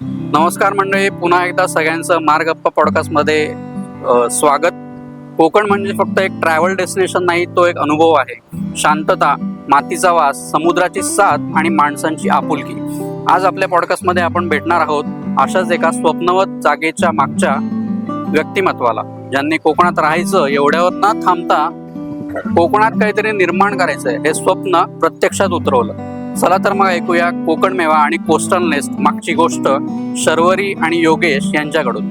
नमस्कार मंडळी, पुन्हा एकदा सगळ्यांचं मार्गप्पा पॉडकास्टमध्ये स्वागत. कोकण म्हणजे फक्त एक ट्रॅव्हल डेस्टिनेशन नाही, तो एक अनुभव आहे. शांतता, मातीचा वास, समुद्राची साथ आणि माणसांची आपुलकी. आज आपल्या पॉडकास्टमध्ये आपण भेटणार आहोत अशाच एका स्वप्नवत जागेच्या मागच्या व्यक्तिमत्वाला, ज्यांनी कोकणात राहायचं एवढ्यावर न थांबता कोकणात काहीतरी निर्माण करायचंय हे स्वप्न प्रत्यक्षात उतरवलं. चला तर मग ऐकूया कोकण मेवा आणि कोस्टल नेस्ट मागची गोष्ट शर्वरी आणि योगेश यांच्याकडून.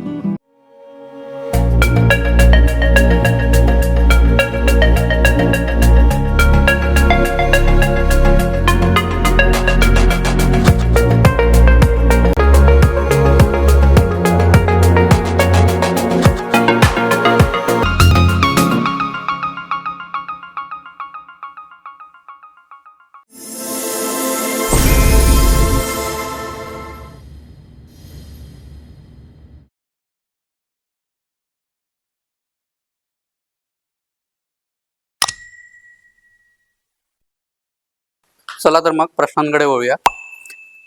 चला तर मग प्रश्नांकडे वळूया.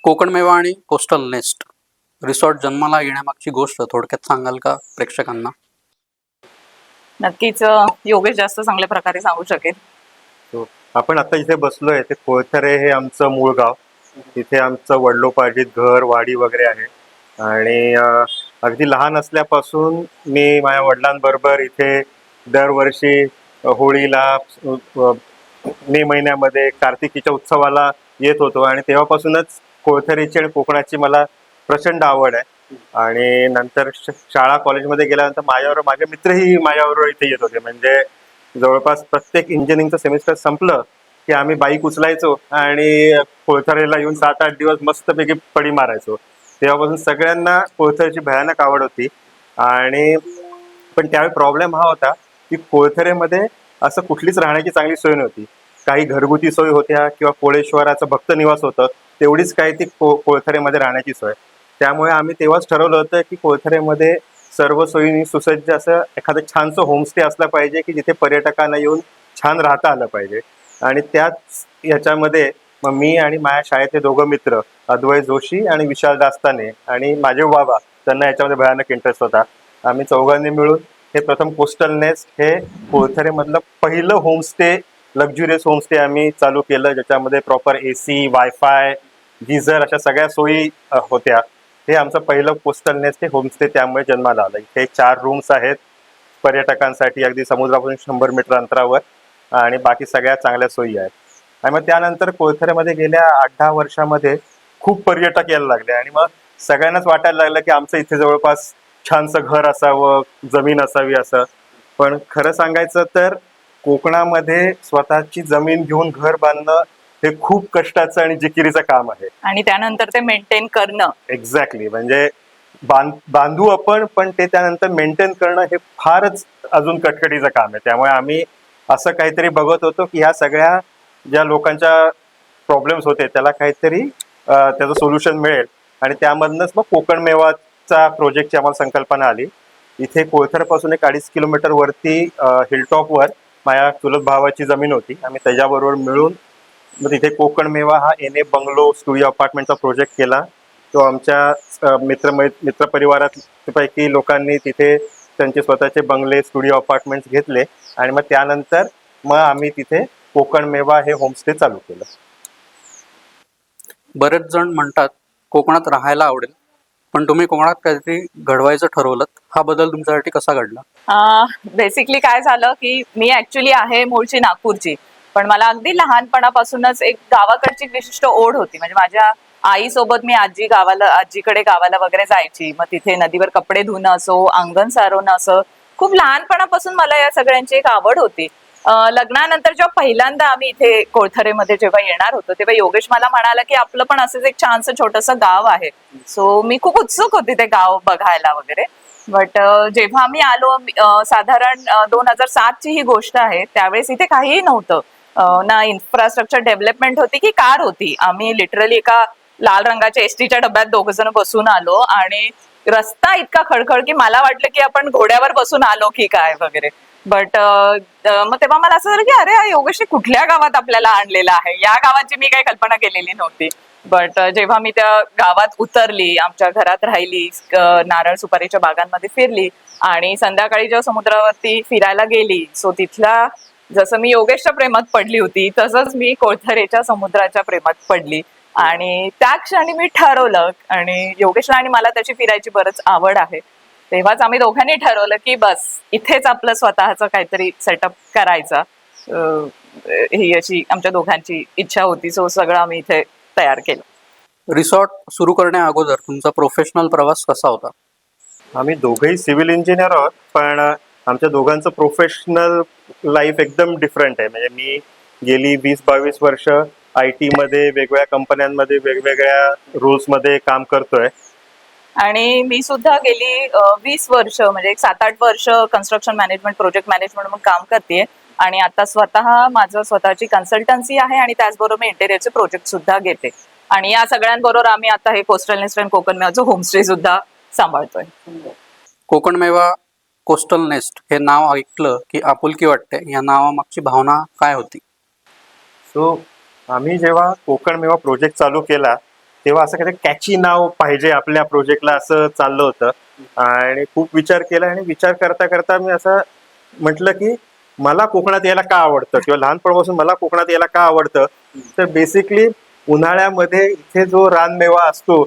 कोकण मेवा आणि कोस्टल नेस्ट रिसॉर्ट जन्माला येण्यामागची गोष्ट थोडक्यात सांगाल का प्रेक्षकांना? नक्कीच योगेश जास्त चांगल्या प्रकारे सांगू शकेल. आपण आता इथे बसलोय ते कोळथरे हे आमचं मूळ गाव. तिथे आमचं वडिलोपार्जित घर, वाडी वगैरे आहे. आणि अगदी लहान असल्यापासून मी माझ्या वडिलांबरोबर इथे दरवर्षी होळीला, मे महिन्यामध्ये कार्तिकीच्या उत्सवाला येत होतो. आणि तेव्हापासूनच कोळथरीची आणि कोकणाची मला प्रचंड आवड आहे. आणि नंतर शाळा कॉलेजमध्ये गेल्यानंतर माझे मित्रही माझ्याबरोबर इथे येत होते. म्हणजे जवळपास प्रत्येक इंजिनिअरिंगचं सेमिस्टर संपलं की आम्ही बाईक उचलायचो आणि कोळथरेला येऊन 7-8 दिवस मस्तपैकी पडी मारायचो. तेव्हापासून सगळ्यांना कोळथरेची भयानक आवड होती. आणि पण त्यावेळी प्रॉब्लेम हा होता की कोळथरेमध्ये असं कुठलीच राहण्याची चांगली सोय नव्हती. काही घरगुती सोयी होत्या किंवा कोळेश्वराचं भक्त निवास होतं, तेवढीच काही ती कोळथरेमध्ये राहण्याची सोय. त्यामुळे आम्ही तेव्हाच ठरवलं होतं की कोळथरेमध्ये सर्व सोयींनी सुसज्ज असं एखादं छानसं होमस्टे असलं पाहिजे की जिथे पर्यटकांना येऊन छान राहता आलं पाहिजे. आणि त्याच ह्याच्यामध्ये मग मी आणि माझ्या शाळेतले दोघं मित्र, अद्वय जोशी आणि विशाल दास्ताने, आणि माझे बाबा, त्यांना याच्यामध्ये भयानक इंटरेस्ट होता. आम्ही चौघांनी मिळून हे प्रथम कोस्टल नेस्ट हे कोळथरेमधलं पहिलं होमस्टे, लक्झुरियस होमस्टे आम्ही चालू केलं, ज्याच्यामध्ये प्रॉपर AC, वायफाय, गीझर अशा सगळ्या सोयी होत्या. हे आमचं पहिलं कोस्टल नेस्ट हे होमस्टे त्यामुळे जन्माला आलं. इथे 4 रूम्स आहेत पर्यटकांसाठी, अगदी समुद्रापासून 100 मीटर अंतरावर, आणि बाकी सगळ्या चांगल्या सोयी आहेत. आणि मग त्यानंतर कोळथरेमध्ये गेल्या 8-10 वर्षामध्ये खूप पर्यटक यायला लागले. आणि मग सगळ्यांनाच वाटायला लागलं की आमचं इथे जवळपास छानसं घर असावं, जमीन असावी असं. पण खरं सांगायचं तर कोकणामध्ये स्वतःची जमीन घेऊन घर बांधणं हे खूप कष्टाचं आणि जिकिरीचं काम आहे. आणि त्यानंतर ते मेंटेन करणं. एक्झॅक्टली. म्हणजे बांधू आपण, पण ते त्यानंतर मेंटेन करणं हे फारच अजून कटकटीचं काम आहे. त्यामुळे आम्ही असं काहीतरी बघत होतो की ह्या सगळ्या ज्या लोकांच्या प्रॉब्लेम्स होते त्याला काहीतरी त्याचं सोल्युशन मिळेल. आणि त्यामधनंच मग कोकण मेवाचा प्रोजेक्टची आम्हाला संकल्पना आली. इथे कोळथरपासून 1-2.5 किलोमीटर वरती हिलटॉपवर माझ्या चुलत भावाची जमीन होती. आम्ही त्याच्याबरोबर मिळून मग तिथे कोकण मेवा हा NA बंगलो स्टुडिओ अपार्टमेंटचा प्रोजेक्ट केला. तो आमच्या मित्रपरिवारापैकी लोकांनी तिथे त्यांचे स्वतःचे बंगले, स्टुडिओ अपार्टमेंट्स घेतले. आणि मग त्यानंतर मग आम्ही तिथे कोकण मेवा हे होमस्टे चालू केलं. बरेच जण म्हणतात कोकणात राहायला आवडेल, पण तुम्ही कोकणात काहीतरी घडवायचं ठरवलं. हा बदल तुमच्यासाठी कसा घडला? बेसिकली काय झालं की मी ऍक्च्युली आहे मूळची नागपूरची, पण मला अगदी लहानपणापासूनच एक गावाकडची विशिष्ट ओढ होती. म्हणजे माझ्या आईसोबत मी आजीकडे गावाला वगैरे जायची. मग तिथे नदीवर कपडे धुणं असो, अंगण सारवणं असं, खूप लहानपणापासून मला या सगळ्यांची एक आवड होती. लग्नानंतर जेव्हा पहिल्यांदा आम्ही इथे कोळथरेमध्ये जेव्हा येणार होतो, तेव्हा योगेश मला म्हणाला की आपलं पण असंच एक छानसं छोटंसं गाव आहे. सो मी खूप उत्सुक होती ते गाव बघायला वगैरे. बट जेव्हा आम्ही आलो, साधारण 2007 ची ही गोष्ट आहे, त्यावेळेस इथे काहीही नव्हतं. ना इन्फ्रास्ट्रक्चर डेव्हलपमेंट होती की कार होती. आम्ही लिटरली एका लाल रंगाच्या एसटीच्या डब्यात 2 जण बसून आलो, आणि रस्ता इतका खडखड की मला वाटलं की आपण घोड्यावर बसून आलो की काय वगैरे. बट मग तेव्हा मला असं झालं की अरे, योगेशने कुठल्या गावात आपल्याला आणलेलं आहे. या गावाची मी काही कल्पना केलेली नव्हती. बट जेव्हा मी त्या गावात उतरली, आमच्या घरात राहिली, नारळ सुपारीच्या बागांमध्ये फिरली आणि संध्याकाळी जेव्हा समुद्रावरती फिरायला गेली, सो तिथला जसं मी योगेशच्या प्रेमात पडली होती तसंच मी कोळथरेच्या समुद्राच्या प्रेमात पडली. आणि त्या क्षणी मी ठरवलं, आणि योगेशला आणि मला त्याची फिरायची बरंच आवड आहे, तेव्हाच आम्ही दोघांनी ठरवलं की बस इथेच आपलं स्वतःचं काहीतरी सेटअप करायचं. ही अशी आमच्या दोघांची इच्छा होती. सो सगळं आम्ही इथे तयार केलं. रिसॉर्ट सुरू करण्या अगोदर तुमचा प्रोफेशनल प्रवास कसा होता? आम्ही दोघंही सिव्हिल इंजिनियर आहोत, पण आमच्या दोघांचं प्रोफेशनल लाईफ एकदम डिफरंट आहे. म्हणजे मी गेली 20-22 वर्ष IT मध्ये वेगवेगळ्या कंपन्यांमध्ये वेगवेगळ्या रोल्समध्ये काम करतोय. आणि मी सुद्धा गेली 20 वर्ष म्हणजे एक 7-8 वर्ष कन्स्ट्रक्शन मॅनेजमेंट, प्रोजेक्ट मॅनेजमेंट म्हणून काम करते. आणि आता स्वतः माझं स्वतःची कन्सल्टन्सी आहे आणि त्याचबरोबर मी इंटेरियरचे प्रोजेक्ट सुद्धा घेते. आणि या सगळ्यांबरोबर आम्ही आता हे कोस्टल नेस्ट अँड कोकण मेवाचं होमस्टे सुद्धा सांभाळतोय. कोकण मेवा कोस्टल नेस्ट हे नाव ऐकलं की आपुलकी वाटते. या नावामागची भावना काय होती? सो आम्ही जेव्हा कोकण मेवा प्रोजेक्ट चालू केला तेव्हा असं काहीतरी कॅची नाव पाहिजे आपल्या प्रोजेक्टला, असं चाललं होतं. आणि खूप विचार केला आणि विचार करता करता मी असं म्हटलं की मला कोकणात यायला का आवडतं, किंवा लहानपणापासून मला कोकणात यायला का आवडतं. तर बेसिकली उन्हाळ्यामध्ये इथे जो रानमेवा असतो,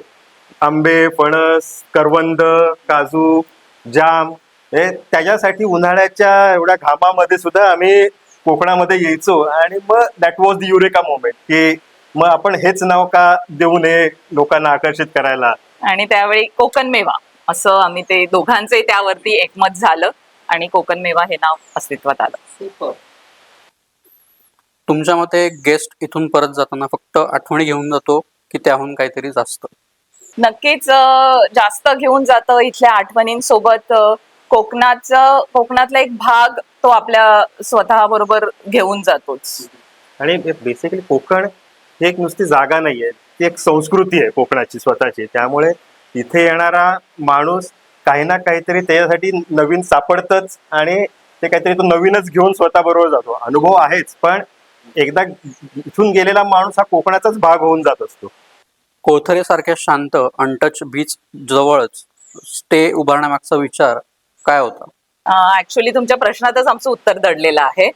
आंबे, फणस, करवंद, काजू, जाम, हे त्याच्यासाठी उन्हाळ्याच्या एवढ्या घामामध्ये सुद्धा आम्ही कोकणामध्ये यायचो. आणि मग that was the eureka moment, की मग आपण हेच नाव का देऊ नये लोकांना आकर्षित करायला. आणि त्यावेळी कोकण मेवा असं आम्ही ते दोघांचे त्यावरती एकमत झालं आणि कोकण मेवा हे नाव अस्तित्वात आलं. तुमच्या मते गेस्ट इथून परत जाताना फक्त आठवणी घेऊन जातो की त्याहून काहीतरी जास्त? नक्कीच जास्त घेऊन जातं. इथल्या आठवणींसोबत कोकणातला एक भाग तो आपल्या स्वतः बरोबर घेऊन जातोच. आणि बेसिकली कोकण ही एक नुसती जागा नाहीये, ती एक संस्कृती आहे कोकणाची स्वतःची. त्यामुळे इथे येणारा माणूस काही ना काहीतरी त्याच्यासाठी नवीन सापडतच, आणि ते काहीतरी तो नवीनच घेऊन स्वतः बरोबर जातो. अनुभव आहेच, पण एकदा इथून गेलेला माणूस हा कोकणाचाच भाग होऊन जात असतो. कोळथरे सारख्या शांत अनटच बीच जवळच स्टे उभारण्यामागचा विचार काय होता? ऍक्च्युली तुमच्या प्रश्नातच आमचं उत्तर दडलेलं आहे.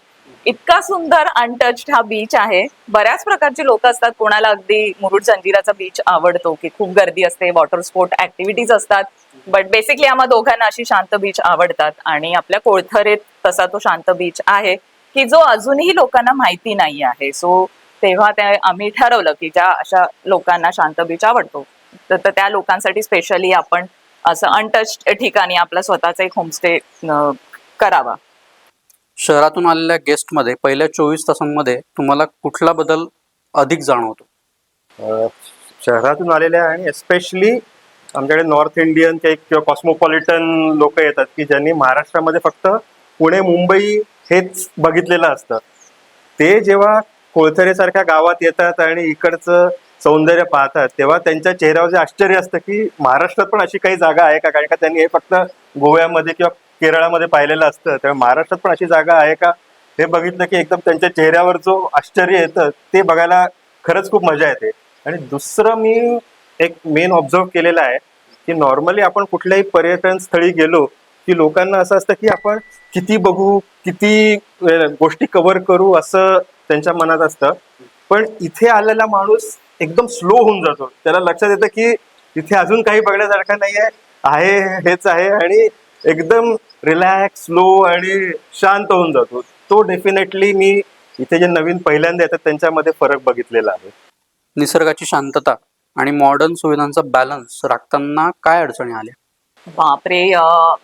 इतका सुंदर अनटच्ड हा बीच आहे. बऱ्याच प्रकारची लोक असतात, कोणाला अगदी मुरुड जंजिराचा बीच आवडतो की खूप गर्दी असते, वॉटर स्पोर्ट ऍक्टिव्हिटीज असतात, बट बेसिकली आम्हा दोघांना अशी शांत बीच आवडतात. आणि आपल्या कोळथरेत तसा तो शांत बीच आहे की जो अजूनही लोकांना माहिती नाही आहे. सो तेव्हा आम्ही ठरवलं की ज्या अशा लोकांना शांत बीच आवडतो तर त्या लोकांसाठी स्पेशली आपण असं अनटच्ड ठिकाणी आपला स्वतःचा एक होमस्टे करावा. शहरातून आलेल्या गेस्टमध्ये पहिल्या 24 तासांमध्ये तुम्हाला कुठला बदल अधिक जाणवतो? शहरातून आलेल्या आणि एस्पेशली आमच्याकडे नॉर्थ इंडियन किंवा कॉस्मोपॉलिटन लोक येतात की ज्यांनी महाराष्ट्रामध्ये फक्त पुणे, मुंबई हेच बघितलेलं असतं. ते जेव्हा कोळथरेसारख्या गावात येतात आणि इकडचं सौंदर्य पाहतात, तेव्हा त्यांच्या चेहऱ्यावर जे आश्चर्य असतं की महाराष्ट्रात पण अशी काही जागा आहे का, कारण का त्यांनी हे फक्त गोव्यामध्ये किंवा केरळामध्ये पाहिलेलं असतं. त्यामुळे महाराष्ट्रात पण अशी जागा आहे का हे बघितलं की एकदम त्यांच्या चेहऱ्यावर जो आश्चर्य येतं ते बघायला खरंच खूप मजा येते. आणि दुसरं मी एक मेन ऑब्झर्व केलेलं आहे की नॉर्मली आपण कुठल्याही पर्यटन स्थळी गेलो की लोकांना असं असतं की आपण किती बघू, किती गोष्टी कव्हर करू, असं त्यांच्या मनात असतं. पण इथे आलेला माणूस एकदम स्लो होऊन जातो. त्याला लक्षात येतं की इथे अजून काही बघण्यासारखं नाही आहे, हेच आहे, आणि एकदम रिलॅक्स, स्लो आणि शांत होऊन जातो. तो डेफिनेटली मी इथे जे नवीन पहिल्यांदा येतात त्यांच्यामध्ये फरक बघितलेला आहे. निसर्गाची शांतता आणि मॉडर्न सुविधांचा बॅलन्स राखताना काय अडचणी आल्या? बापरे,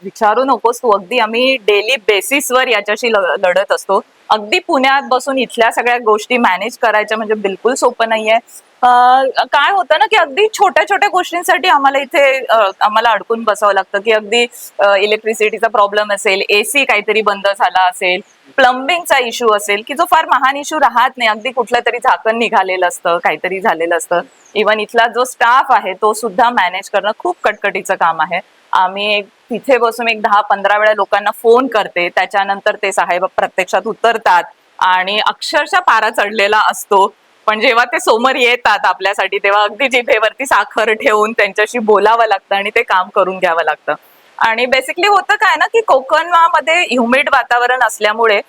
विचारू नकोस तू. अगदी आम्ही डेली बेसिसवर याच्याशी लढत असतो. अगदी पुण्यात बसून इथल्या सगळ्या गोष्टी मॅनेज करायच्या म्हणजे बिलकुल सोपं नाहीये. काय होतं ना की अगदी छोट्या छोट्या गोष्टींसाठी आम्हाला इथे आम्हाला अडकून बसावं लागतं. की अगदी इलेक्ट्रिसिटीचा प्रॉब्लेम असेल, AC काहीतरी बंद झाला असेल, प्लंबिंगचा इश्यू असेल, की जो फार महान इश्यू राहत नाही, अगदी कुठलं तरी झाकण निघालेलं असतं, काहीतरी झालेलं असतं. इव्हन इथला जो स्टाफ आहे तो सुद्धा मॅनेज करणं खूप कटकटीचं काम आहे. आम्ही तिथे बसून एक 10-15 वेळा लोकांना फोन करते, त्याच्यानंतर ते साहेब प्रत्यक्षात उतरतात आणि अक्षरशः पारा चढलेला असतो. पण जेव्हा ते समोर येतात आपल्यासाठी तेव्हा अगदी जिभेवरती साखर ठेवून त्यांच्याशी बोलावं लागतं आणि ते काम करून घ्यावं लागतं. आणि बेसिकली होतं काय ना की कोकणामध्ये ह्युमिड वातावरण असल्यामुळे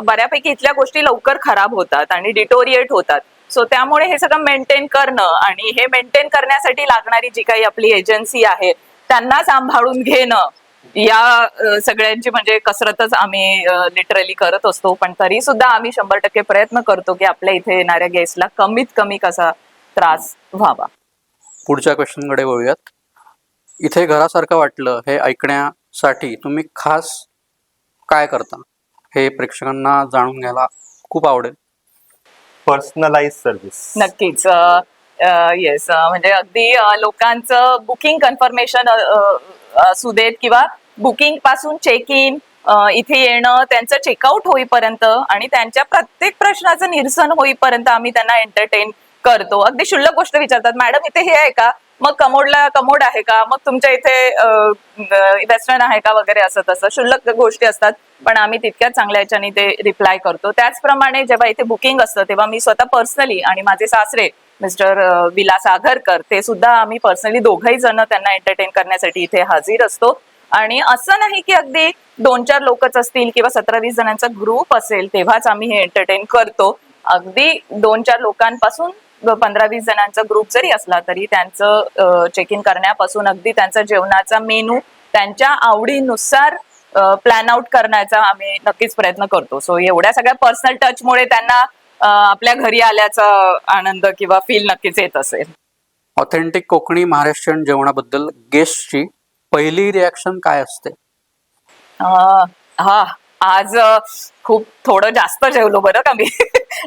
बऱ्यापैकी इथल्या गोष्टी लवकर खराब होतात आणि डिटोरिएट होतात. सो त्यामुळे हे सगळं मेंटेन करणं आणि हे मेंटेन करण्यासाठी लागणारी जी काही आपली एजन्सी आहे त्यांना सांभाळून घेणं या सगळ्यांची म्हणजे कसरतच आम्ही लिटरली करत असतो. पण तरी सुद्धा आम्ही 100% प्रयत्न करतो की आपल्या इथे येणाऱ्या गेस्टला कमीत कमी कसा त्रास व्हावा. पुढच्या क्वेश्चनकडे वळूयात. इथे घरासारखं वाटलं हे ऐकण्यासाठी तुम्ही खास काय करता हे प्रेक्षकांना जाणून घ्यायला खूप आवडेल. Personalise service. नक्कीच. येस, म्हणजे अगदी लोकांचं बुकिंग कन्फर्मेशन असू देत किंवा बुकिंग पासून चेक इन, इथे येणं, त्यांचं चेकआउट होईपर्यंत आणि त्यांच्या प्रत्येक प्रश्नाचं निरसन होईपर्यंत आम्ही त्यांना एंटरटेन करतो. अगदी क्षुल्लक गोष्ट विचारतात, मॅडम इथे हे आहे का, मग कमोड आहे का, मग तुमच्या इथे वेस्टर्न आहे का वगैरे, असं तसं क्षुल्लक गोष्टी असतात पण आम्ही तितक्याच चांगल्या याच्याने ते रिप्लाय करतो. त्याचप्रमाणे जेव्हा इथे बुकिंग असतं तेव्हा मी स्वतः पर्सनली आणि माझे सासरे मिस्टर विलास आघरकर ते सुद्धा आम्ही पर्सनली दोघंही जण त्यांना एंटरटेन करण्यासाठी इथे हजर असतो. आणि असं नाही की अगदी 2-4 लोकच असतील किंवा 17-20 जणांचा ग्रुप असेल तेव्हाच आम्ही हे एंटरटेन करतो. अगदी 2-4 लोकांपासून 15-20 जणांचा ग्रुप जरी असला तरी त्यांचं चेक इन करण्यापासून अगदी त्यांचा जेवणाचा मेनू त्यांच्या आवडीनुसार प्लॅन आउट करण्याचा आम्ही नक्कीच प्रयत्न करतो. सो एवढ्या सगळ्या पर्सनल टचमुळे त्यांना आपल्या घरी आल्याचा आनंद किंवा फील नक्कीच येत असेल. ऑथेंटिक कोकणी महाराष्ट्रीयन जेवणाबद्दल गेस्टची पहिली रिॲक्शन काय असते? हा, आज खूप थोडं जास्त जेवलो बरं का मी.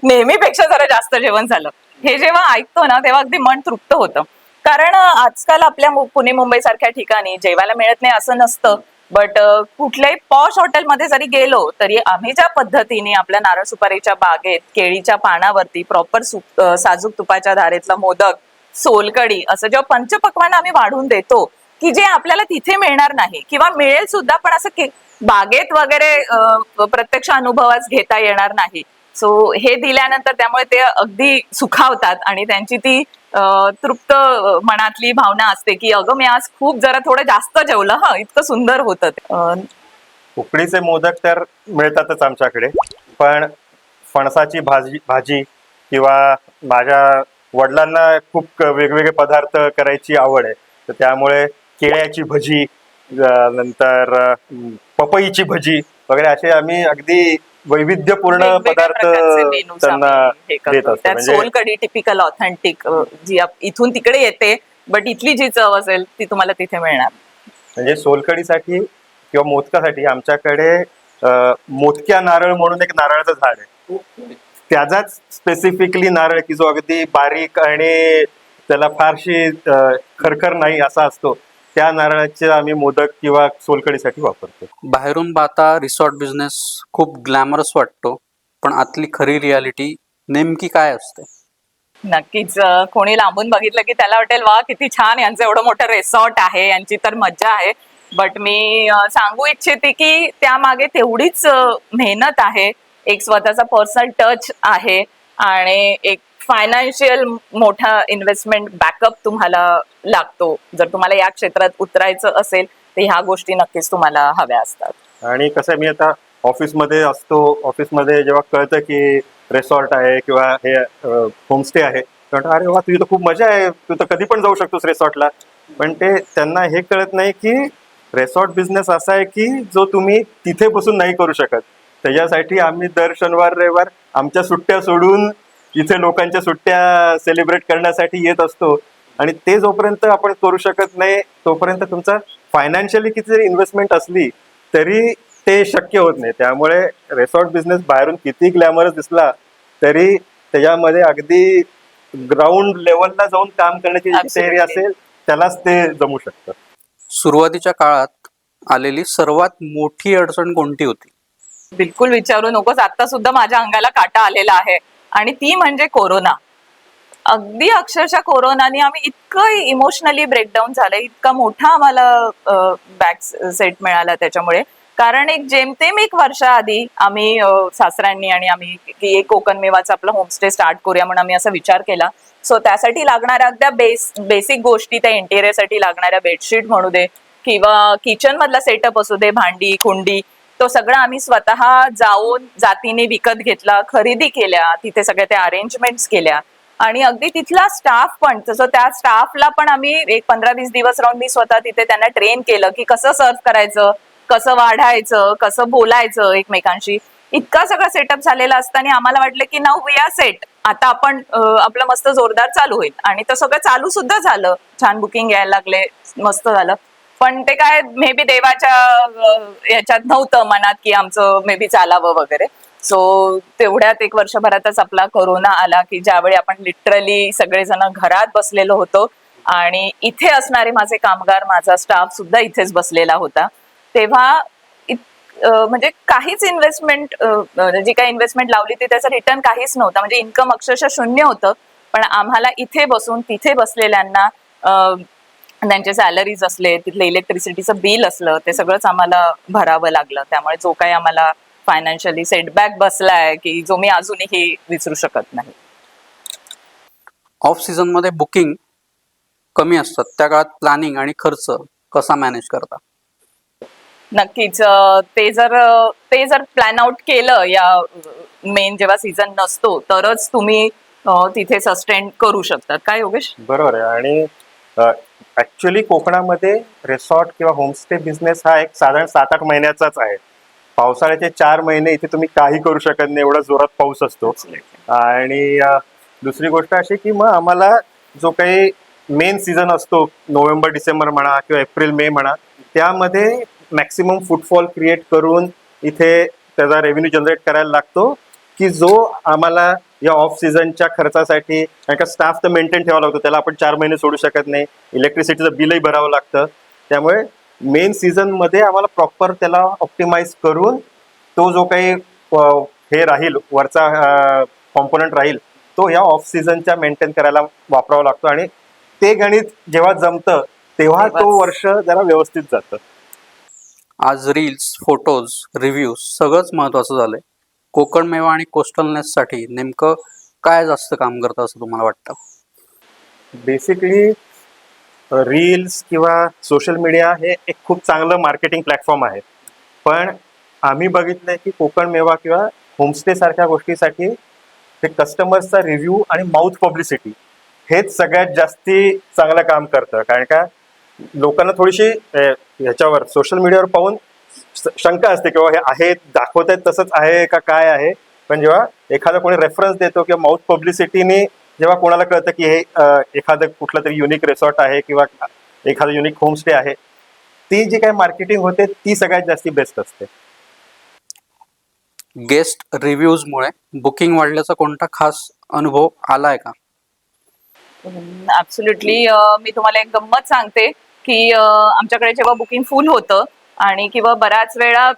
नेहमीपेक्षा जरा जास्त जेवण झालं. हे जेव्हा ऐकतो ना तेव्हा अगदी मन तृप्त होतं. कारण आजकाल आपल्या पुणे मुंबई सारख्या ठिकाणी जेवायला मिळत नाही असं नसतं, बट कुठल्याही पॉश हॉटेलमध्ये जरी गेलो तरी आम्ही ज्या पद्धतीने आपल्या नारळ सुपारीच्या बागेत केळीच्या पानावरती प्रॉपर साजूक तुपाच्या धारेतला मोदक, सोलकढी असं जेव्हा पंचपक्वान्न आम्ही वाढून देतो की जे आपल्याला तिथे मिळणार नाही किंवा मिळेल सुद्धा पण असं बागेत वगैरे प्रत्यक्ष अनुभवास घेता येणार नाही. सो हे दिल्यानंतर त्यामुळे ते अगदी सुखावतात आणि त्यांची ती तृप्त मनातली भावना असते की अगं मी आज खूप जरा थोडं जास्त जेवलं, हा इतकं सुंदर होतं ते. उकडीचे मोदक तर मिळतातच आमच्याकडे, पण फणसाची भाजी किंवा माझ्या वडिलांना खूप वेगवेगळे पदार्थ करायची आवड आहे, तर त्यामुळे केळ्याची भजी, नंतर पपईची भजी वगैरे असे आम्ही अगदी वैविध्यपूर्ण वेगवेगळ्या पदार्थ प्रकारचे menus त्यांना आम्ही हे देत करतो. असतो. त्यात म्हणजे सोलकढी टिपिकल ऑथेंटिक जी इथून तिकडे येते, बट इथली जी चव असेल ती तुम्हाला तिथे मिळणार. म्हणजे सोलकढीसाठी किंवा मोदकासाठी आमच्याकडे मोदक्या नारळ म्हणून एक नारळाचं झाड आहे. त्याचाच स्पेसिफिकली नारळ की जो अगदी बारीक आणि त्याला फारशी खरखर नाही असा असतो, त्या नारळाचे आम्ही मोदक किंवा सोलकढीसाठी वापरतो. बाहेरून पाहता रिसॉर्ट बिझनेस खूप ग्लॅमरस वाटतो, पण आतली खरी रियालिटी नेमकी काय असते? नक्कीच. कोणी लांबून बघितलं की त्याला वाटेल वा किती छान, यांचं एवढं मोठं रिसॉर्ट आहे, यांची तर मज्जा आहे. बट मी सांगू इच्छिते की त्यामागे तेवढीच मेहनत आहे, एक स्वतःचा पर्सनल टच आहे आणि एक फायनान्शियल मोठा इन्व्हेस्टमेंट बॅकअप तुम्हाला लागतो. जर तुम्हाला या क्षेत्रात उतरायचं असेल तर ह्या गोष्टी नक्कीच तुम्हाला हव्या असतात. आणि कसं आहे, मी आता ऑफिसमध्ये असतो, ऑफिसमध्ये जेव्हा कळतं की रिसॉर्ट आहे किंवा हे होमस्टे आहे, तर अरे वा तुझी तर खूप मजा आहे, तू तर कधी पण जाऊ शकतोस रिसॉर्टला. पण ते त्यांना हे कळत नाही की रिसॉर्ट बिझनेस असा आहे की जो तुम्ही तिथे बसून नाही करू शकत. त्याच्यासाठी आम्ही दर शनिवार रविवार आमच्या सुट्ट्या सोडून इथे लोकांच्या सुट्ट्या सेलिब्रेट करण्यासाठी येत असतो. आणि ते जोपर्यंत आपण करू शकत नाही तोपर्यंत तुमचा फायनान्शियली किती जरी इन्व्हेस्टमेंट असली तरी ते शक्य होत नाही. त्यामुळे रिसॉर्ट बिझनेस बाहेरून किती ग्लॅमरस दिसला तरी त्याच्यामध्ये अगदी ग्राउंड लेवलला जाऊन काम करण्याची जी तयारी असेल त्यालाच ते जमू शकतं. सुरुवातीच्या काळात आलेली सर्वात मोठी अडचण कोणती होती? बिलकुल विचारू नकोस, आता सुद्धा माझ्या अंगाला काटा आलेला आहे आणि ती म्हणजे कोरोना. अगदी अक्षरशः कोरोनाने आम्ही इतकं इमोशनली ब्रेकडाऊन झालं, इतका मोठा आम्हाला बॅक सेट मिळाला त्याच्यामुळे कारण एक जेमतेम 1 वर्षाआधी आम्ही सासऱ्यांनी आणि आम्ही की एक कोकण मेवाचा आपला होमस्टे स्टार्ट करूया म्हणून आम्ही असा विचार केला. सो त्यासाठी लागणाऱ्या अगद्या बेसिक गोष्टी, त्या इंटेरियरसाठी लागणाऱ्या बेडशीट म्हणू दे किंवा किचन मधला सेटअप असू दे, भांडी कुंडी, तो सगळं आम्ही स्वतः जाऊन जातीने विकत घेतला, खरेदी केल्या, तिथे सगळ्या त्या अरेंजमेंट्स केल्या. आणि अगदी तिथला स्टाफ पण, तसं त्या स्टाफला पण आम्ही एक 15-20 दिवस राहून मी स्वतः तिथे त्यांना ट्रेन केलं की कसं सर्व करायचं, कसं वाढायचं, कसं बोलायचं एकमेकांशी. इतका सगळं सेटअप झालेला असताना आम्हाला वाटलं की नाऊ वी आर सेट, आता आपण आपलं मस्त जोरदार चालू होईल. आणि ते सगळं चालू सुद्धा झालं, छान बुकिंग यायला लागले, मस्त झालं. पण ते काय मे बी देवाच्या याच्यात नव्हतं मनात की आमचं मे बी चालावं वगैरे. सो तेवढ्यात 1 वर्षभरातच आपला कोरोना आला की ज्यावेळी आपण लिटरली सगळेजण घरात बसलेलो होतो आणि इथे असणारे माझे कामगार, माझा स्टाफ सुद्धा इथेच बसलेला होता. तेव्हा म्हणजे काहीच इन्व्हेस्टमेंट, जी काही इन्व्हेस्टमेंट लावली ती त्याचं रिटर्न काहीच नव्हतं, म्हणजे इन्कम अक्षरशः शून्य होतं. पण आम्हाला इथे बसून तिथे बसलेल्यांना त्यांचे सॅलरीज असले, तिथलं इलेक्ट्रिसिटीचं बिल असलं, ते सगळंच आम्हाला भरावं लागलं. त्यामुळे जो काही आम्हाला फायनान्शियली सेटबॅक बसलाय की जो मी अजूनही विसरू शकत नाही. ऑफ सीझन मध्ये बुकिंग कमी असतात, त्या काळात प्लॅनिंग आणि खर्च कसा मॅनेज करता? नक्कीच ते जर प्लॅन आउट केलं या मेन जेव्हा सीझन नसतो तरच तुम्ही तिथे सस्टेन करू शकतात. काय योगेश? बरोबर आहे. आणि ऍक्च्युली कोकणामध्ये रिसॉर्ट किंवा होमस्टे बिझनेस हा एक साधारण 7-8 महिन्याचाच आहे. पावसाळ्याचे 4 महिने इथे तुम्ही काही करू शकत नाही, एवढा जोरात पाऊस असतो. आणि दुसरी गोष्ट अशी की मग आम्हाला जो काही मेन सीझन असतो, नोव्हेंबर डिसेंबर म्हणा किंवा एप्रिल मे म्हणा, त्यामध्ये मॅक्सिमम फुटफॉल क्रिएट करून इथे त्याचा रेव्हेन्यू जनरेट करायला लागतो की जो आम्हाला या ऑफ सीझनच्या खर्चासाठी, कारण का स्टाफ तर मेंटेन ठेवावा लागतो, त्याला आपण 4 महिने सोडू शकत नाही, इलेक्ट्रिसिटीचं बिलही भरावं लागतं. त्यामुळे मेन सीझन मध्ये आम्हाला प्रॉपर त्याला ऑप्टिमाइज करून तो जो काही हे राहील वरचा कॉम्पोनंट राहील तो या ऑफ सीझनच्या मेंटेन करायला वापरावा लागतो. आणि ते गणित जेव्हा जमतं तेव्हा तो वर्ष जरा व्यवस्थित जातं. आज रील्स, फोटोज, रिव्ह्यूज सगळंच महत्वाचं झालंय. कोकण मेवा आणि कोस्टलनेस साठी नेमकं काय जास्त काम करतं असं तुम्हाला वाटतं? बेसिकली रील्स किंवा सोशल मीडिया हे एक खूप चांगलं मार्केटिंग प्लॅटफॉर्म आहे. पण आम्ही बघितलंय की कोकण मेवा किंवा होमस्टे सारख्या गोष्टीसाठी ते कस्टमर्सचा रिव्ह्यू आणि माउथ पब्लिसिटी हेच सगळ्यात जास्ती चांगलं काम करतं. कारण का लोकांना थोडीशी ह्याच्यावर सोशल मीडियावर पाहून शंका असते किंवा हे आहे दाखवत आहेत तसंच आहे का काय आहे. पण जेव्हा एखादा कोणी रेफरन्स देतो किंवा माउथ पब्लिसिटीने जेव्हा कोणाला कळतं की हे एखादं कुठलं तरी युनिक रिसॉर्ट आहे किंवा एखादं युनिक होमस्टे आहे, ती जी काही मार्केटिंग होते ती सगळ्यात जास्ती बेस्ट असते. गेस्ट रिव्ह्यूज मुळे बुकिंग वाढल्याचा कोणता खास अनुभव आलाय का? ऍब्सोल्युटली. मी तुम्हाला एक गंमत सांगते की आमच्याकडे जेव्हा बुकिंग फुल होतं आणि किंवा बऱ्याच वेळा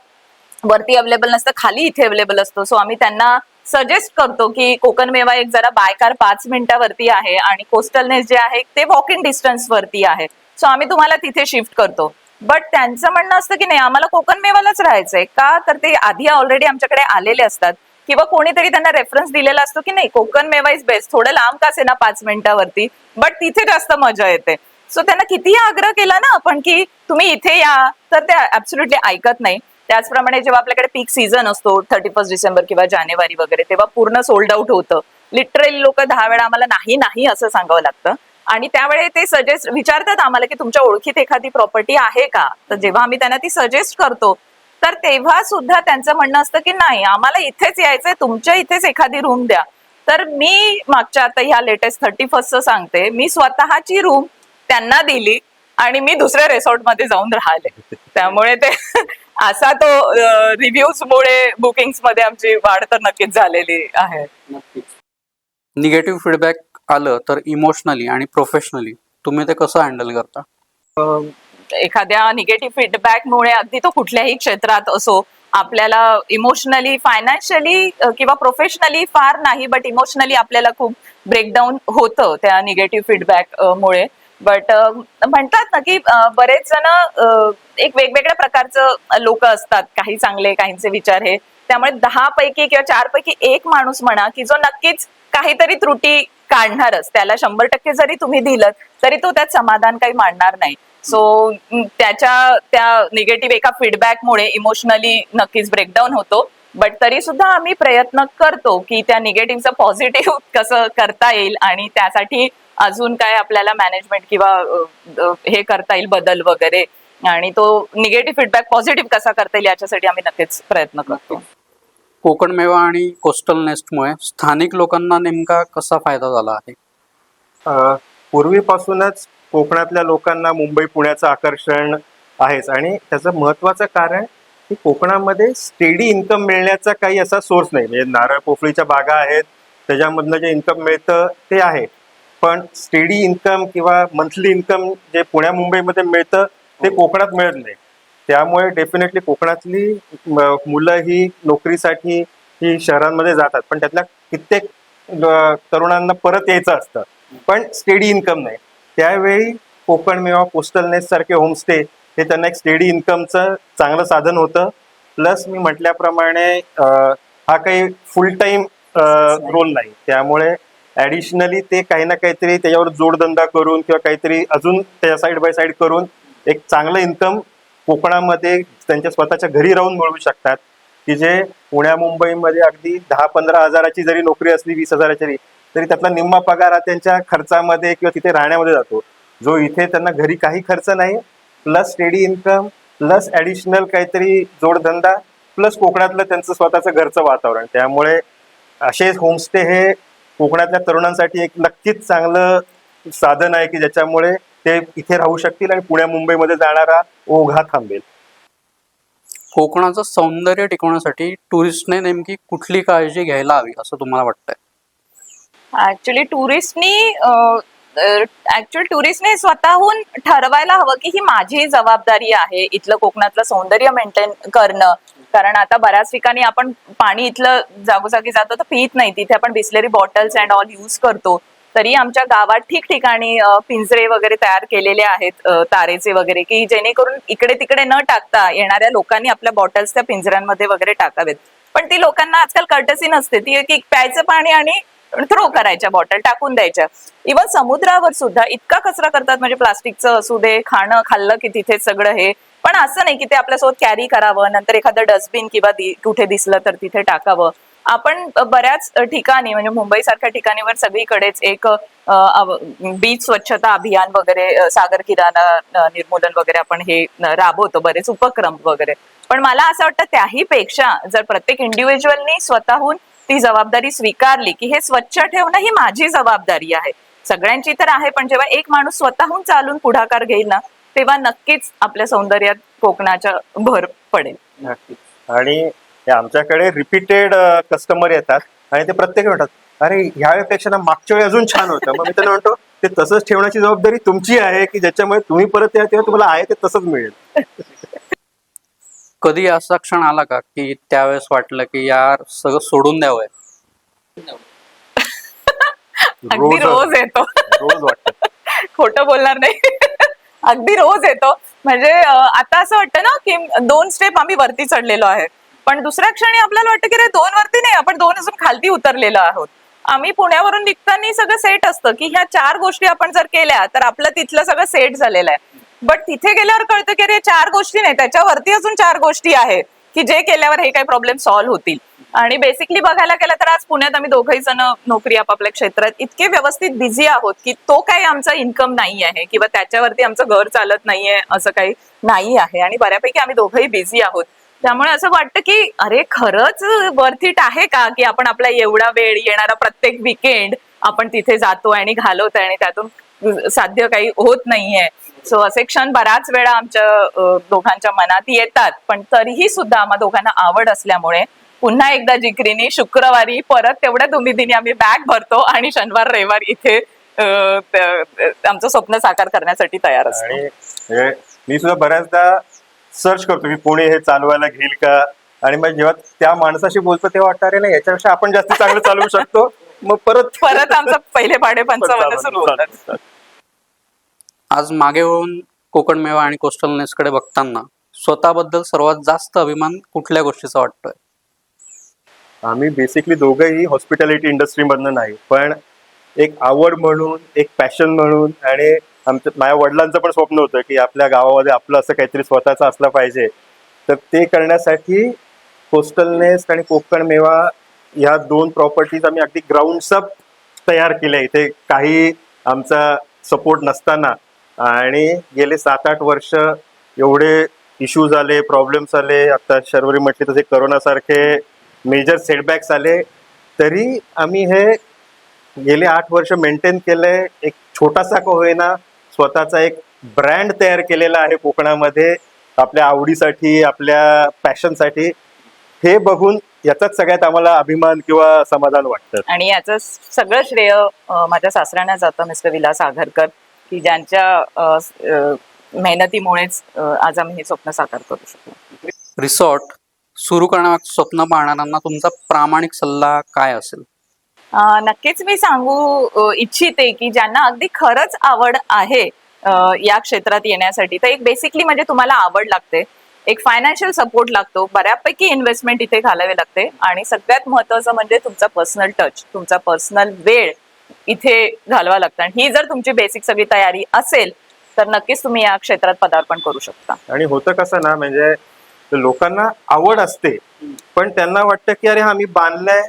वरती अवेलेबल नसतं, खाली इथे अवेलेबल असतो. सो आम्ही त्यांना सजेस्ट करतो की कोकण मेवा एक जरा बाय कार 5 मिनिटावरती आहे आणि कोस्टलनेस जे आहे ते वॉक इन डिस्टन्स वरती आहे, सो आम्ही तुम्हाला तिथे शिफ्ट करतो. बट त्यांचं म्हणणं असतं की नाही आम्हाला कोकण मेवालाच राहायचंय का, तर ते आधी ऑलरेडी आमच्याकडे आलेले असतात किंवा कोणीतरी त्यांना रेफरन्स दिलेला असतो की नाही कोकण मेवा इज बेस्ट, थोडं लांब का असेना 5 मिनिटावरती, बट तिथे जास्त मजा येते. सो त्यांना कितीही आग्रह केला ना आपण की तुम्ही इथे या, तर ते ऍब्सोल्युटली ऐकत नाही. त्याचप्रमाणे जेव्हा आपल्याकडे पीक सीझन असतो 31 डिसेंबर किंवा जानेवारी वगैरे, तेव्हा पूर्ण सोल्ड आउट होतं. लिटरली लोक 10 वेळा आम्हाला नाही नाही असं सांगावं लागतं. आणि त्यावेळी ते सजेस्ट विचारतात आम्हाला की तुमच्या ओळखीत एखादी प्रॉपर्टी आहे का, तर जेव्हा आम्ही त्यांना ती सजेस्ट करतो तर तेव्हा सुद्धा त्यांचं म्हणणं असतं की नाही आम्हाला इथेच यायचंय, तुमच्या इथेच एखादी रूम द्या. तर मी मागच्या आता ह्या लेटेस्ट 31st सांगते, मी स्वतःची रूम त्यांना दिली आणि मी दुसऱ्या रिसॉर्ट मध्ये जाऊन राहिले. त्यामुळे ते असा तो रिव्ह्यूज मुळे बुकिंग्स मध्ये आमची वाढ तर नक्कीच झालेली आहे. निगेटिव्ह फीडबॅक आलं तर इमोशनली आणि प्रोफेशनली तुम्ही ते कसं हँडल करता? एखाद्या निगेटिव्ह फीडबॅकमुळे अगदी तो कुठल्याही क्षेत्रात असो, आपल्याला इमोशनली, फायनान्शियली किंवा प्रोफेशनली फार नाही, बट इमोशनली आपल्याला खूप ब्रेकडाऊन होतं त्या निगेटिव्ह फीडबॅक मुळे. बट म्हणतात ना की बरेच जण एक वेगवेगळ्या प्रकारचं लोक असतात, काही चांगले, काहींचे विचार हे. त्यामुळे 10 पैकी किंवा 4 पैकी एक माणूस म्हणा की जो नक्कीच काहीतरी त्रुटी काढणारच, त्याला 100% जरी तुम्ही दिलं तरी तो त्यात समाधान काही मानणार नाही. सो त्या निगेटिव्ह एका फीडबॅकमुळे इमोशनली नक्कीच ब्रेकडाऊन होतो. बट तरी सुद्धा आम्ही प्रयत्न करतो की त्या निगेटिव्हचं पॉझिटिव्ह कसं करता येईल आणि त्यासाठी अजून काय आपल्याला मॅनेजमेंट किंवा हे करता येईल, बदल वगैरे, आणि तो निगेटिव्ह फीडबॅक पॉझिटिव्ह कसा करता येईल याच्यासाठी आम्ही नक्कीच प्रयत्न करतो. कोकण मेवा आणि कोस्टल नेस्टमुळे स्थानिक लोकांना नेमका कसा फायदा झाला आहे? पूर्वीपासूनच कोकणातल्या लोकांना मुंबई पुण्याचं आकर्षण आहेच, आणि त्याचं महत्वाचं कारण की कोकणामध्ये स्टेडी इन्कम मिळण्याचा काही असा सोर्स नाही. म्हणजे नारळ पोफळीच्या बागा आहेत, त्याच्यामधनं जे इन्कम मिळतं ते आहे, पण स्टेडी इन्कम किंवा मंथली इन्कम जे पुण्या मुंबईमध्ये मिळतं ते कोकणात मिळत नाही. त्यामुळे डेफिनेटली कोकणातली मुलं ही नोकरीसाठी ही शहरांमध्ये जातात, पण त्यातल्या कित्येक तरुणांना परत यायचं असतं, पण स्टेडी इन्कम नाही. त्यावेळी कोकण मेवा, कोस्टल नेस्ट सारखे होमस्टे हे त्यांना एक स्टेडी इन्कमचं चांगलं साधन होतं. प्लस मी म्हटल्याप्रमाणे हा काही फुल टाईम रोल नाही, त्यामुळे ॲडिशनली ते काही ना काहीतरी त्याच्यावर जोडधंदा करून किंवा काहीतरी अजून त्या साईड बाय साईड करून एक चांगलं इन्कम कोकणामध्ये त्यांच्या स्वतःच्या घरी राहून मिळवू शकतात, की जे पुण्या मुंबईमध्ये अगदी 10-15 हजाराची जरी नोकरी असली, 20 हजाराची, तरी त्यातला निम्मा पगार हा त्यांच्या खर्चामध्ये किंवा तिथे राहण्यामध्ये जातो, जो इथे त्यांना घरी काही खर्च नाही, plus steady income, plus additional काहीतरी जोडधंदा, प्लस कोकणातलं त्यांचं स्वतःचं घरचं वातावरण. त्यामुळे असे होमस्टे हे कोकणातल्या तरुणांसाठी एक नक्कीच चांगलं साधन आहे की ज्याच्यामुळे ते इथे राहू शकतील आणि पुण्या मुंबईमध्ये जाणारा ओघ हा थांबेल. कोकणाचं सौंदर्य टिकवण्यासाठी टुरिस्टने नेमकी कुठली काळजी घ्यायला हवी असं तुम्हाला वाटतंय? टुरिस्टने स्वतःहून ठरवायला हवं की ही माझी जबाबदारी आहे इथलं कोकणातलं सौंदर्य मेंटेन करणं. कारण आता बऱ्याच ठिकाणी आपण पाणी इथलं जागोजागी जातो तर पित नाही, तिथे आपण Bisleri bottles and all use करतो. तरी आमच्या गावात ठिकठिकाणी पिंजरे वगैरे तयार केलेले आहेत, तारेचे वगैरे, की जेणेकरून इकडे तिकडे न टाकता येणाऱ्या लोकांनी आपल्या बॉटल्स त्या पिंजऱ्यांमध्ये वगैरे टाकावेत. पण ती लोकांना आजकाल कर्टसी नसते, ती एक प्यायचं पाणी आणि थ्रो करायच्या, बॉटल टाकून द्यायच्या. इव्हन समुद्रावर सुद्धा इतका कचरा करतात, म्हणजे प्लास्टिकचं असू दे, खाल्लं की तिथे सगळं हे. पण असं नाही की ते आपल्यासोबत कॅरी करावं, नंतर एखादं डस्टबिन किंवा कुठे दिसलं तर तिथे टाकावं. आपण बऱ्याच ठिकाणी म्हणजे मुंबई सारख्या ठिकाणीवर सगळीकडेच एक बीच स्वच्छता अभियान वगैरे, सागर किनारा निर्मूलन वगैरे आपण हे राबवतो, बरेच उपक्रम वगैरे. पण मला असं वाटतं त्याही पेक्षा जर प्रत्येक इंडिव्हिज्युअलनी स्वतःहून ती जबाबदारी स्वीकारली की हे स्वच्छ ठेवणं ही माझी जबाबदारी आहे, सगळ्यांची तर आहे, पण जेव्हा एक माणूस स्वतःहून चालून पुढाकार घेईल ना, तेव्हा नक्कीच आपल्या सौंदर्यात कोकणाच्या भर पडेल. आणि आमच्याकडे रिपीटेड कस्टमर येतात आणि ते प्रत्येक म्हणतात, अरे ह्या वेळेपेक्षा ना मागच्या वेळी अजून छान होतं. मग मी त्यांना म्हणतो ते तसंच ठेवण्याची जबाबदारी तुमची आहे, की ज्याच्यामुळे तुम्ही परत या तेव्हा तुम्हाला आहे ते तसंच मिळेल. कधी असा क्षण आला का की त्यावेळेस वाटलं की यार सगळं सोडून द्यावंय? अगदी रोज येतो. रोज वाटतं. खोटं बोलणार नाही. अगदी रोज येतो. म्हणजे आता असं वाटतं ना की 2 स्टेप आम्ही वरती चढलेलो आहे, पण दुसऱ्या क्षणी आपल्याला वाटतं की रे 2 वरती नाही, आपण 2 अजून खालती उतरलेलो आहोत. आम्ही पुण्यावरून निघताना सगळं सेट असतं की ह्या 4 गोष्टी आपण जर केल्या तर आपलं तिथलं सगळं सेट झालेलं आहे. बट तिथे गेल्यावर कळतं की अरे 4 गोष्टी नाही, त्याच्यावरती अजून 4 गोष्टी आहेत की जे केल्यावर हे काही प्रॉब्लेम सॉल्व्ह होतील. आणि बेसिकली बघायला गेलं तर आज पुण्यात आम्ही दोघंही जण नोकरी आपापल्या क्षेत्रात इतके व्यवस्थित बिझी आहोत की तो काही आमचा इन्कम नाही आहे किंवा त्याच्यावरती आमचं घर चालत नाहीये असं काही नाही आहे, आणि बऱ्यापैकी आम्ही दोघंही बिझी आहोत. त्यामुळे असं वाटतं की अरे खरंच वर्थ इट आहे का की आपण आपला एवढा वेळ, येणारा प्रत्येक विकेंड आपण तिथे जातो आणि घालवतोय आणि त्यातून साध्य काही होत नाहीये. सो असे क्षण बऱ्याच वेळा आमच्या दोघांच्या मनात येतात, पण तरीही सुद्धा आम्हा दोघांना आवड असल्यामुळे पुन्हा एकदा जिकरीने शुक्रवारी परत तेवढ्याच उमेदीने आम्ही बॅग भरतो आणि शनिवार रविवार इथे आमचं स्वप्न साकार करण्यासाठी तयार असतो. आणि मी सुद्धा बऱ्याचदा सर्च करतो की कोणी हे चालवायला घेईल का, आणि मग जेव्हा त्या माणसाशी बोलतो तेव्हा वाटतं अरे नाही याच्यापेक्षा आपण जास्त चांगलं चालवू शकतो. मग परत आमचं पहिले पाडे 55 सुरू होतात. आज मागे वळून कोकण मेवा आणि कोस्टल नेस्टकडे बघताना स्वतःबद्दल सर्वात जास्त अभिमान कुठल्या गोष्टीचा वाटतोय? आम्ही बेसिकली दोघंही हॉस्पिटॅलिटी इंडस्ट्रीमधनं नाही, पण एक आवड म्हणून, एक पॅशन म्हणून, आणि माझ्या वडिलांचं पण स्वप्न होतं की आपल्या गावामध्ये आपलं असं काहीतरी स्वतःचं असलं पाहिजे. तर ते करण्यासाठी कोस्टल नेस्ट आणि कोकण मेवा ह्या 2 प्रॉपर्टीज आम्ही अगदी ग्राउंड्सअप तयार केल्या इथे, काही आमचा सपोर्ट नसताना. आणि गेले 7-8 वर्ष एवढे इश्यूज आले, प्रॉब्लेम्स आले, आता शर्वरी म्हटले तसे करोनासारखे मेजर सेटबॅक्स आले, तरी आम्ही हे गेले 8 वर्ष मेंटेन केलंय. एक छोटासा का होईना स्वतःचा एक ब्रँड तयार केलेला आहे कोकणामध्ये, आपल्या आवडीसाठी, आपल्या पॅशनसाठी. हे बघून याचाच सगळ्यात आम्हाला अभिमान किंवा समाधान वाटतं. आणि याचं सगळं श्रेय माझ्या सासऱ्यांना जातं, मिस्टर विलास आघरकर, की ज्यांच्या मेहनतीमुळेच आज आम्ही हे स्वप्न साकार करू शकतो. रिसॉर्ट सुरू करण्यामागचं स्वप्न पाहणाऱ्यांना तुमचा प्रामाणिक सल्ला काय असेल? नक्कीच मी सांगू इच्छिते की ज्यांना अगदी खरंच आवड आहे या क्षेत्रात येण्यासाठी, तर एक बेसिकली म्हणजे तुम्हाला आवड लागते, एक फायनान्शियल सपोर्ट लागतो, बऱ्यापैकी इन्व्हेस्टमेंट इथे घालावी लागते, आणि सगळ्यात महत्त्वाचं म्हणजे तुमचा पर्सनल टच, तुमचा पर्सनल वेळ इथे घालवा लागतं. आणि ही जर तुमची बेसिक सगळी तयारी असेल तर नक्कीच तुम्ही या क्षेत्रात पदार्पण करू शकता. आणि होतं कसं ना, म्हणजे लोकांना आवड असते, पण त्यांना वाटतं की अरे आम्ही बांधलंय,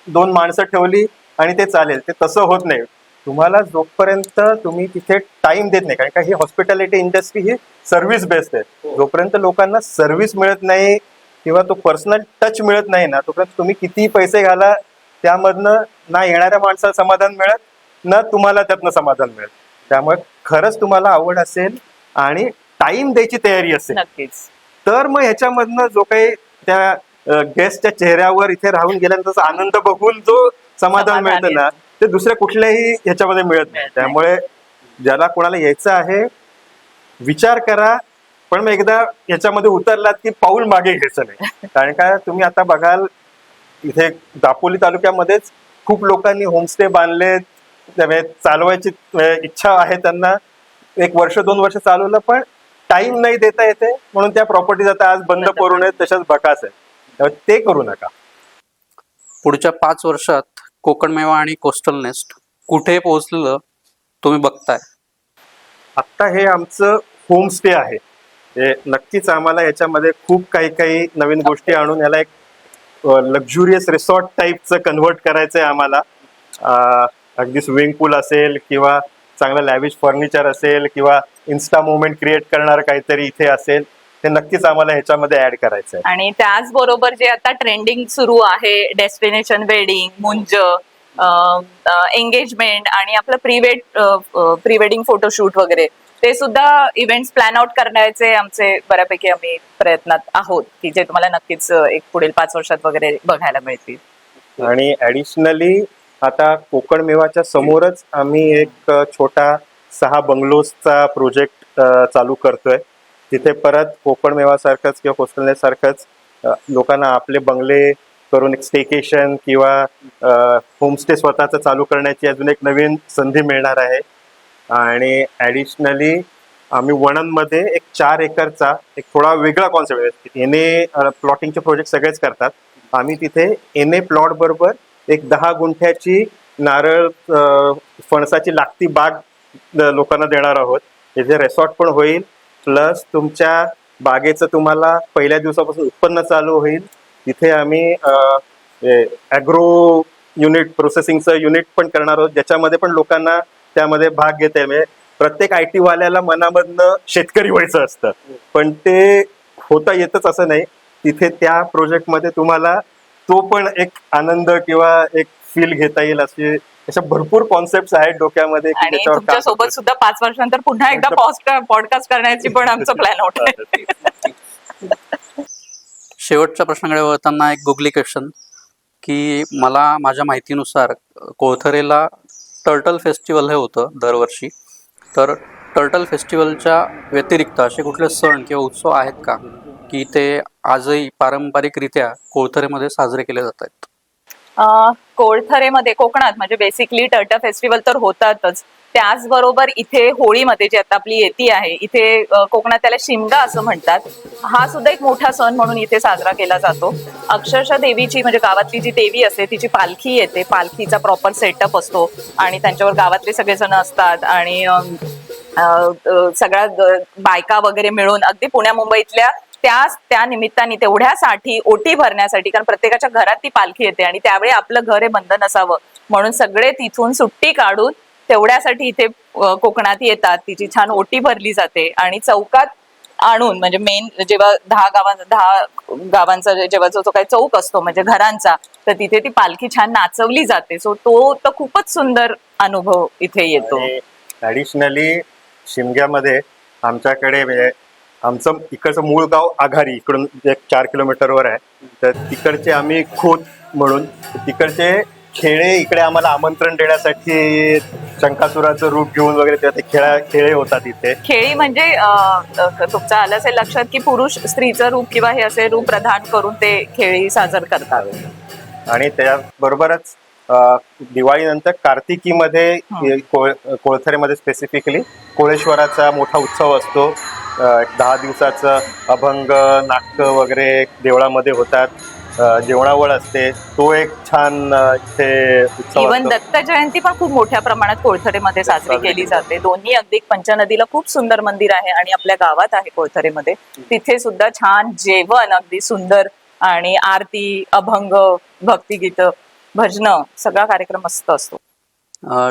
2 माणसं ठेवली आणि ते चालेल. ते तसं होत नाही. तुम्हाला जोपर्यंत तुम्ही तिथे टाइम देत नाही, कारण का ही हॉस्पिटॅलिटी इंडस्ट्री ही सर्व्हिस बेस्ड आहे, जोपर्यंत लोकांना सर्व्हिस मिळत नाही किंवा तो पर्सनल टच मिळत नाही ना, तोपर्यंत तुम्ही कितीही पैसे घाला, त्यामधनं ना येणाऱ्या माणसाला समाधान मिळत, ना तुम्हाला त्यातनं समाधान मिळत. त्यामुळे खरंच तुम्हाला आवड असेल आणि टाइम द्यायची तयारी असेल, नक्कीच, तर मग ह्याच्यामधनं जो काही त्या गेस्टच्या चेहऱ्यावर इथे राहून गेल्यानंतर आनंद बघून जो समाधान मिळतं ना, ते दुसऱ्या कुठल्याही ह्याच्यामध्ये मिळत नाही. त्यामुळे ज्याला कोणाला यायचं आहे विचार करा, पण मग एकदा ह्याच्यामध्ये उतरलात की पाऊल मागे घ्यायचं नाही. कारण का तुम्ही आता बघाल इथे दापोली तालुक्यामध्येच खूप लोकांनी होमस्टे बांधलेत, त्यामुळे चालवायची इच्छा आहे त्यांना, 1 वर्ष 2 वर्ष चालवलं, पण टाइम नाही देता येते, म्हणून त्या प्रॉपर्टीज आता आज बंद करू नयेत, तशाच बकास आहे. त्यामुळे ते करू नका. पुढच्या 5 वर्षात कोकण मेवा आणि कोस्टल नेस्ट कुठे पोहोचलेलं तुम्ही बघताय? आत्ता हे आमचं होमस्टे आहे. हे नक्कीच आम्हाला याच्यामध्ये खूप काही नवीन गोष्टी आणून याला एक लक्झुरियस रिसॉर्ट टाईपचं कन्व्हर्ट करायचं आहे आम्हाला. अगदी स्विमिंग पूल असेल किंवा चांगलं लॅविश फर्निचर असेल किंवा इन्स्टा मुवमेंट क्रिएट करणार काहीतरी इथे असेल, ते नक्कीच आम्हाला ह्याच्यामध्ये ऍड करायचं आहे. आणि त्याचबरोबर जे आता ट्रेंडिंग सुरू आहे, डेस्टिनेशन वेडिंग, मुंज, एंगेजमेंट आणि आपलं प्री वेडिंग फोटोशूट वगैरे, ते सुद्धा इव्हेंट्स प्लॅन आउट करण्याचे आमचे बऱ्यापैकी आम्ही प्रयत्नात आहोत, की जे तुम्हाला नक्कीच एक पुढील 5 वर्षात वगैरे बघायला मिळतील. आणि ऍडिशनली आता कोकण मेवाच्या समोरच आम्ही एक छोटा 6 बंगलोजचा प्रोजेक्ट चालू करतोय. तिथे परत कोकण मेवा सारखंच किंवा कोस्टल नेस्ट सारखंच लोकांना आपले बंगले करून एक स्टेकेशन किंवा होमस्टे स्वतःचं चालू करण्याची अजून एक नवीन संधी मिळणार आहे. आणि ॲडिशनली आम्ही वणंदमध्ये एक 4 एकरचा एक थोडा वेगळा कॉन्सेप्ट आहे. एनए प्लॉटिंगचे प्रोजेक्ट सगळेच करतात, आम्ही तिथे एनए प्लॉट बरोबर एक 10 गुंठ्याची नारळ फणसाची लागती बाग लोकांना देणार आहोत. इथे रिसॉर्ट पण होईल, प्लस तुमच्या बागेचं तुम्हाला पहिल्या दिवसापासून उत्पन्न चालू होईल. तिथे आम्ही ॲग्रो युनिट, प्रोसेसिंगचं युनिट पण करणार आहोत, ज्याच्यामध्ये पण लोकांना त्यामध्ये भाग घेता येईल. म्हणजे प्रत्येक IT वाल्याला मनामधनं शेतकरी व्हायचं असतं, पण ते होता येतच असं नाही. तिथे त्या प्रोजेक्टमध्ये तुम्हाला तो पण एक आनंद किंवा एक फील घेता येईल. अशा भरपूर कॉन्सेप्ट आहेत डोक्यामध्ये. आणि तुमच्या सोबत सुद्धा 5 वर्षानंतर पुन्हा एकदा पॉडकास्ट करण्याची पण आमचं प्लॅन आउट आहे. शेवटच्या प्रश्नाकडे वळताना एक गुगली क्वेश्चन, की मला माझ्या माहितीनुसार कोळथरेला टर्टल फेस्टिवल हे होतं दरवर्षी, तर टर्टल फेस्टिवलच्या व्यतिरिक्त असे कुठले सण किंवा उत्सव आहेत का की ते आजही पारंपरिकरित्या कोळथरेमध्ये साजरे केले जात आहेत? कोळथरेमध्ये, कोकणात म्हणजे बेसिकली टर्टल फेस्टिवल तर होतातच, त्याचबरोबर इथे होळीमध्ये जी आता आपली येती आहे, इथे कोकणात त्याला शिमगा असं म्हणतात. हा सुद्धा एक मोठा सण म्हणून इथे साजरा केला जातो. अक्षरशः देवीची म्हणजे गावातली जी देवी असते तिची पालखी येते, पालखीचा प्रॉपर सेटअप असतो आणि त्यांच्यावर गावातले सगळेजण असतात आणि सगळ्या बायका वगैरे मिळून अगदी पुण्या मुंबईतल्या त्या निमित्ताने तेवढ्यासाठी ओटी भरण्यासाठी, कारण प्रत्येकाच्या घरात ती पालखी येते आणि त्यावेळी आपलं घर हे बंद नसावं म्हणून सगळे तिथून सुट्टी काढून तेवढ्यासाठी इथे कोकणात येतात. तिची छान ओटी भरली जाते आणि चौकात आणून म्हणजे मेन जेव्हा 10 गावांचा जेव्हा जो काही चौक असतो म्हणजे घरांचा, तर तिथे ती पालखी छान नाचवली जाते. सो तो तर खूपच सुंदर अनुभव इथे येतो. ऍडिशनली शिमग्यामध्ये आमच्याकडे म्हणजे आमचं इकडचं मूळ गाव आघारी, इकडून 4 किलोमीटरवर आहे. तर तिकडचे आम्ही खोत म्हणून तिकडचे खेळे इकडे आम्हाला आमंत्रण देण्यासाठी शंकासुराचं रूप घेऊन वगैरे ते खेळे होतात इथे. खेळी म्हणजे तुमचं आलं असेल लक्षात की पुरुष स्त्रीचं रूप किंवा हे असे रूप प्रधान करून ते खेळी साजर करतात. आणि त्याबरोबरच दिवाळीनंतर कार्तिकीमध्ये कोळथरेमध्ये स्पेसिफिकली कोळेश्वराचा मोठा उत्सव असतो. 10 दिवसाचं अभंग नाटक वगैरे देवळामध्ये होतात. जेवणावळ असते, तो एक छान इथे उत्सव. इव्हन दत्त जयंती पण खूप मोठ्या प्रमाणात कोळथरेमध्ये साजरी केली जाते. दोन्ही अगदी पंचनदीला खूप सुंदर मंदिर आहे आणि आपल्या गावात आहे कोळथरेमध्ये. तिथे सुद्धा छान जेवण अगदी सुंदर आणि आरती, अभंग, भक्तिगीत, भजन सगळा कार्यक्रम मस्त असतो.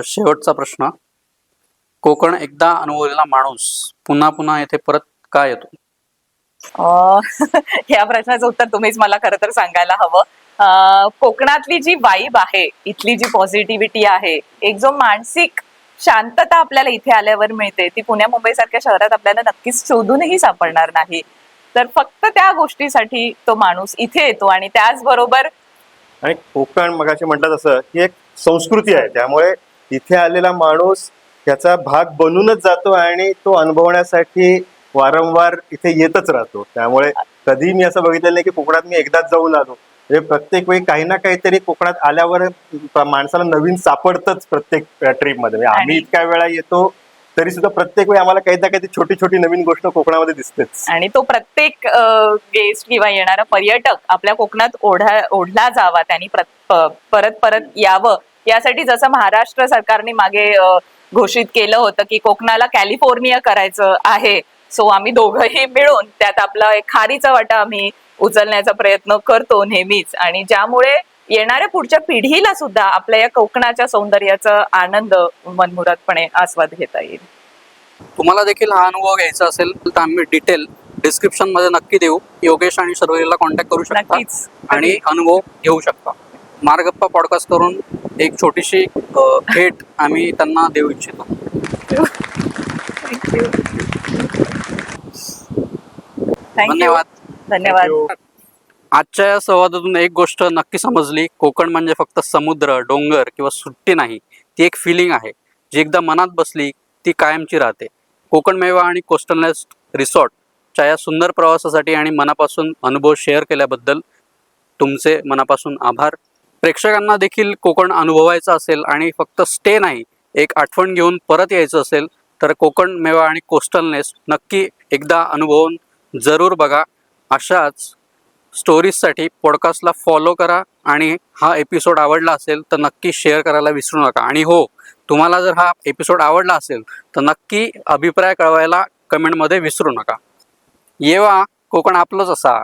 शेवटचा प्रश्न, कोकण एकदा अनुभवलेला माणूस पुन्हा पुन्हा येथे परत का येतो? या प्रश्नाचं उत्तर तुम्हीच मला खरं तर सांगायला हवं. कोकणातली जी वाईब आहे, इथली जी पॉझिटिव्हिटी आहे, एक जो मानसिक शांतता आपल्याला इथे आल्यावर मिळते, ती पुण्या मुंबई सारख्या शहरात आपल्याला नक्कीच शोधूनही सापडणार नाही. तर फक्त त्या गोष्टीसाठी तो माणूस इथे येतो. आणि त्याचबरोबर आणि कोकण मगाशी म्हटलं तसं की एक संस्कृती आहे, त्यामुळे इथे आलेला माणूस त्याचा भाग बनूनच जातो आणि तो अनुभवण्यासाठी वारंवार इथे येतच राहतो. त्यामुळे कधी मी असं बघितलेलं नाही की कोकणात मी एकदाच जाऊन आलो. म्हणजे प्रत्येक वेळी काही ना काहीतरी कोकणात आल्यावर माणसाला नवीन सापडतच प्रत्येक ट्रिपमध्ये. म्हणजे आम्ही इतक्या वेळा येतो तरी सुद्धा प्रत्येक वेळी आम्हाला काही ना काही छोटी छोटी नवीन गोष्ट कोकणामध्ये दिसतेच. आणि तो प्रत्येक गेस्ट किंवा येणारा पर्यटक आपल्या कोकणात ओढला जावा, त्यांनी परत परत यावं, यासाठी जसं महाराष्ट्र सरकारने मागे घोषित केलं होतं की कोकणाला कॅलिफोर्निया करायचं आहे. सो आम्ही दोघंही मिळून त्यात आपला एक खारीचा वाटा आम्ही उचलण्याचा प्रयत्न करतो नेहमीच. आणि ज्यामुळे येणाऱ्या पुढच्या पिढीला सुद्धा आपल्या या कोकणाच्या सौंदर्याचा आनंद मनमुरादपणे आस्वाद घेता येईल. तुम्हाला देखील हा अनुभव घ्यायचा असेल तर आम्ही डिटेल डिस्क्रिप्शन मध्ये नक्की देऊ. योगेश आणि शर्वरीला कॉन्टॅक्ट करू शकता नक्कीच. आणि अनुभव घेऊ शकता. मार्गप्पा पॉडकास्ट करून एक छोटीशी भेट आम्ही त्यांना देऊ इच्छितो. धन्यवाद. धन्यवाद. आजच्या या संवादातून एक गोष्ट नक्की समजली, कोकण म्हणजे फक्त समुद्र, डोंगर किंवा सुट्टी नाही, ती एक फिलिंग आहे जी एकदा मनात बसली ती कायमची राहते. कोकण मेवा आणि कोस्टल नेस्ट रिसॉर्टच्या या सुंदर प्रवासासाठी आणि मनापासून अनुभव शेअर केल्याबद्दल तुमचे मनापासून आभार. प्रेक्षकांना देखील कोकण अनुभवायचं असेल आणि फक्त स्टे नाही, एक आठवण घेऊन परत यायचं असेल तर कोकण मेवा आणि कोस्टल नेस्ट नक्की एकदा अनुभवून जरूर बघा. अशाच स्टोरीजसाठी पॉडकास्टला फॉलो करा आणि हा एपिसोड आवडला असेल तर नक्की शेअर करायला विसरू नका. आणि हो, तुम्हाला जर हा एपिसोड आवडला असेल तर नक्की अभिप्राय कळवायला कमेंटमध्ये विसरू नका. येवा, कोकण आपलंच असा.